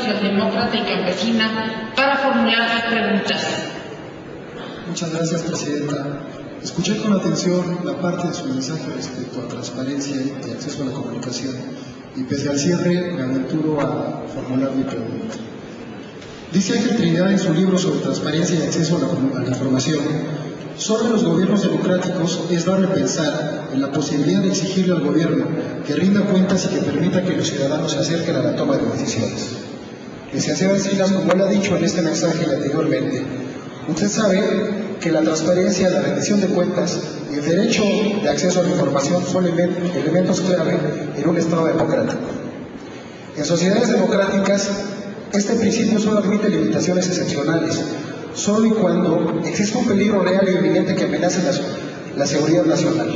socialdemócrata y campesina para formular sus preguntas. Muchas gracias, Presidenta. Escuché con atención la parte de su mensaje respecto a transparencia y acceso a la comunicación, y pese al cierre me aventuro a formular mi pregunta. Dice Ángel Trinidad en su libro sobre transparencia y acceso a la información: solo en los gobiernos democráticos es dable pensar en la posibilidad de exigirle al gobierno que rinda cuentas y que permita que los ciudadanos se acerquen a la toma de decisiones. Licenciado Encinas, como él ha dicho en este mensaje y anteriormente, usted sabe que la transparencia, la rendición de cuentas y el derecho de acceso a la información son elementos clave en un Estado democrático. En sociedades democráticas, este principio solo admite limitaciones excepcionales, solo y cuando existe un peligro real y evidente que amenace la seguridad nacional.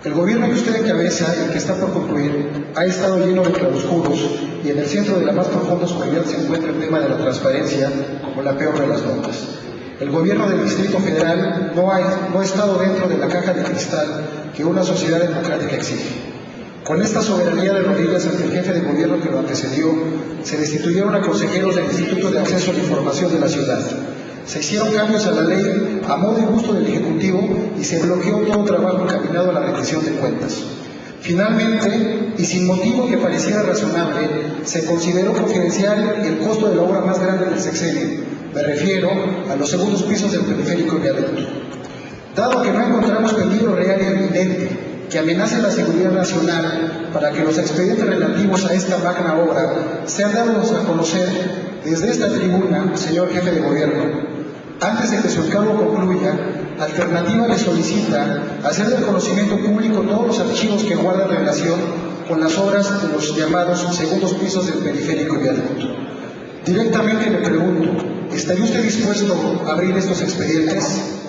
El gobierno que usted encabeza y que está por concluir ha estado lleno de claroscuros, y en el centro de la más profunda oscuridad se encuentra el tema de la transparencia como la peor de las notas. El gobierno del Distrito Federal no ha estado dentro de la caja de cristal que una sociedad democrática exige. Con esta soberanía de rodillas ante el jefe de gobierno que lo antecedió, se destituyeron a consejeros del Instituto de Acceso a la Información de la ciudad. Se hicieron cambios a la ley a modo y gusto del Ejecutivo y se bloqueó todo trabajo encaminado a la rendición de cuentas. Finalmente, y sin motivo que pareciera razonable, se consideró confidencial el costo de la obra más grande del sexenio. Me refiero a los segundos pisos del periférico y viaducto. Dado que no encontramos peligro real y evidente que amenace la seguridad nacional, para que los expedientes relativos a esta magna obra sean dados a conocer desde esta tribuna, señor jefe de gobierno, antes de que su encargo concluya, Alternativa le solicita hacer del conocimiento público todos los archivos que guardan relación con las obras de los llamados segundos pisos del periférico y viaducto. Directamente le pregunto, ¿estaría usted dispuesto a abrir estos expedientes?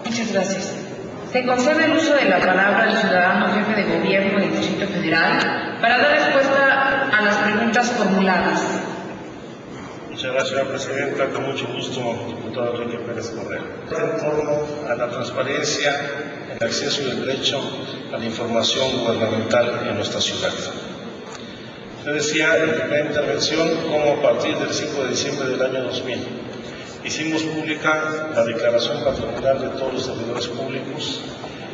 Muchas gracias. Se concede el uso de la palabra al ciudadano jefe de gobierno del Distrito Federal para dar respuesta a las preguntas formuladas. Muchas gracias, señora Presidenta. Con mucho gusto, diputado Enrique Pérez Correa. En torno a la transparencia, el acceso y el derecho a la información gubernamental en nuestra ciudad. Usted decía en primera intervención cómo a partir del 5 de diciembre del año 2000 hicimos pública la declaración patrimonial de todos los servidores públicos,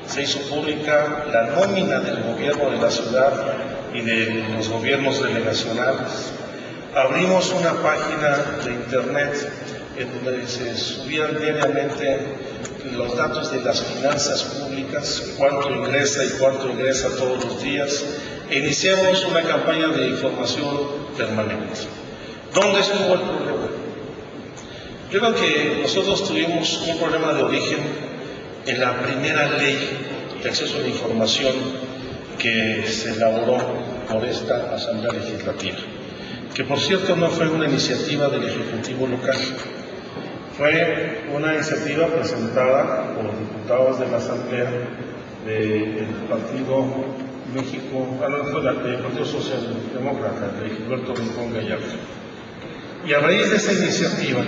se hizo pública la nómina del gobierno de la ciudad y de los gobiernos delegacionales. Abrimos una página de internet en donde se subían diariamente los datos de las finanzas públicas, cuánto ingresa y cuánto ingresa todos los días, e iniciamos una campaña de información permanente. ¿Dónde estuvo el problema? Yo creo que nosotros tuvimos un problema de origen en la primera ley de acceso a la información que se elaboró por esta Asamblea Legislativa, que por cierto no fue una iniciativa del Ejecutivo local, fue una iniciativa presentada por los diputados de la Asamblea del Partido del Partido Socialdemócrata, de Gilberto Rincón Gallardo. Y a raíz de esa iniciativa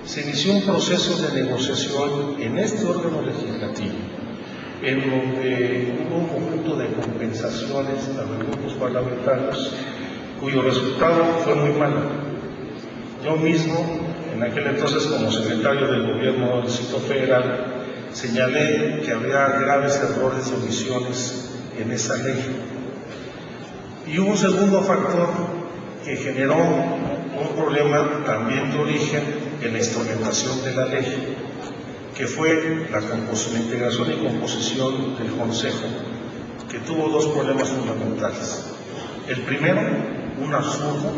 se inició un proceso de negociación en este órgano legislativo, en donde hubo un conjunto de compensaciones a los grupos parlamentarios, cuyo resultado fue muy malo. Yo mismo, en aquel entonces como secretario del Gobierno del Distrito Federal, señalé que había graves errores y omisiones en esa ley. Y hubo un segundo factor que generó un problema también de origen en la instrumentación de la ley, que fue la integración y composición del Consejo, que tuvo dos problemas fundamentales. El primero, un absurdo,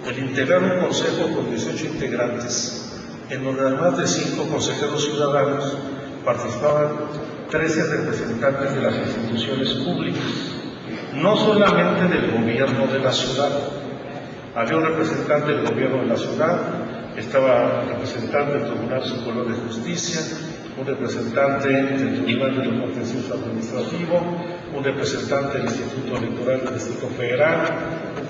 el integrar un consejo con 18 integrantes, en donde además de 5 consejeros ciudadanos participaban 13 representantes de las instituciones públicas, no solamente del gobierno de la ciudad. Había un representante del gobierno de la ciudad, estaba el representante del Tribunal Superior de Justicia, un representante del Tribunal de lo Contencioso Administrativo, un representante del Instituto Electoral del Distrito Federal, un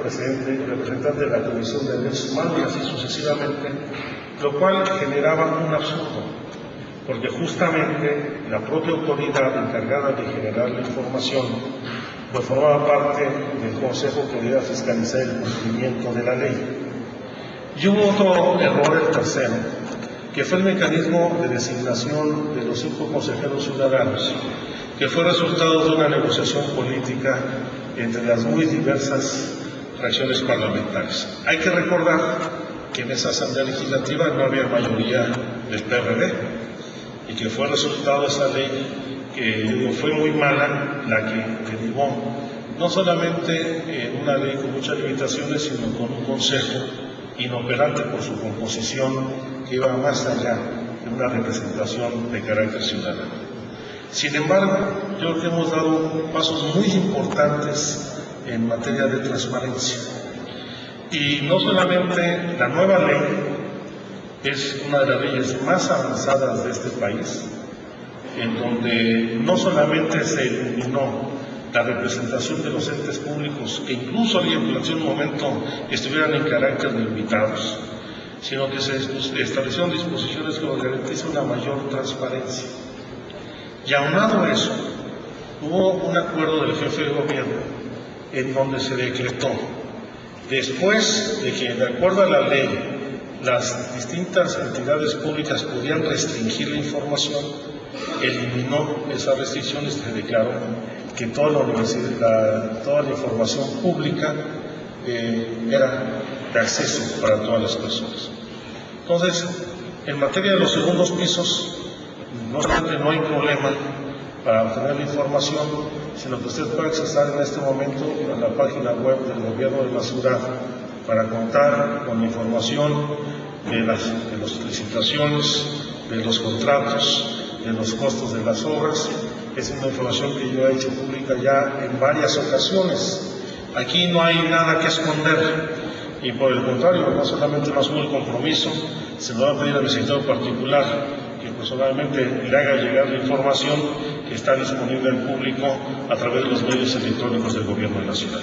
representante de la Comisión de Derechos Humanos y así sucesivamente, lo cual generaba un absurdo, porque justamente la propia autoridad encargada de generar la información pues formaba parte del Consejo que debía fiscalizar el cumplimiento de la ley. Y hubo otro error, el tercero, que fue el mecanismo de designación de los 5 consejeros ciudadanos, que fue resultado de una negociación política entre las muy diversas fracciones parlamentarias. Hay que recordar que en esa Asamblea Legislativa no había mayoría del PRD y que fue resultado de esa ley que fue muy mala, la que derivó no solamente una ley con muchas limitaciones, sino con un consejo inoperante por su composición que iba más allá de una representación de carácter ciudadano. Sin embargo, yo creo que hemos dado pasos muy importantes en materia de transparencia. Y no solamente la nueva ley es una de las leyes más avanzadas de este país, en donde no solamente se eliminó la representación de los entes públicos, que incluso había planteado un momento que estuvieran en carácter de invitados, sino que se establecieron disposiciones que nos garantizan una mayor transparencia. Y aunado a eso, hubo un acuerdo del jefe de gobierno en donde se decretó, después de que, de acuerdo a la ley, las distintas entidades públicas podían restringir la información, eliminó esas restricciones y se declaró que toda la información pública era de acceso para todas las personas. Entonces, en materia de los segundos pisos, no solamente no hay problema para obtener la información, sino que usted puede accesar en este momento a la página web del gobierno de la ciudad para contar con la información de las licitaciones, de los contratos, de los costos de las obras. Es una información que yo he hecho pública ya en varias ocasiones. Aquí no hay nada que esconder y por el contrario, no solamente no asumo el compromiso, se lo va a pedir a mi sector particular que personalmente le haga llegar la información que está disponible al público a través de los medios electrónicos del gobierno de la ciudad.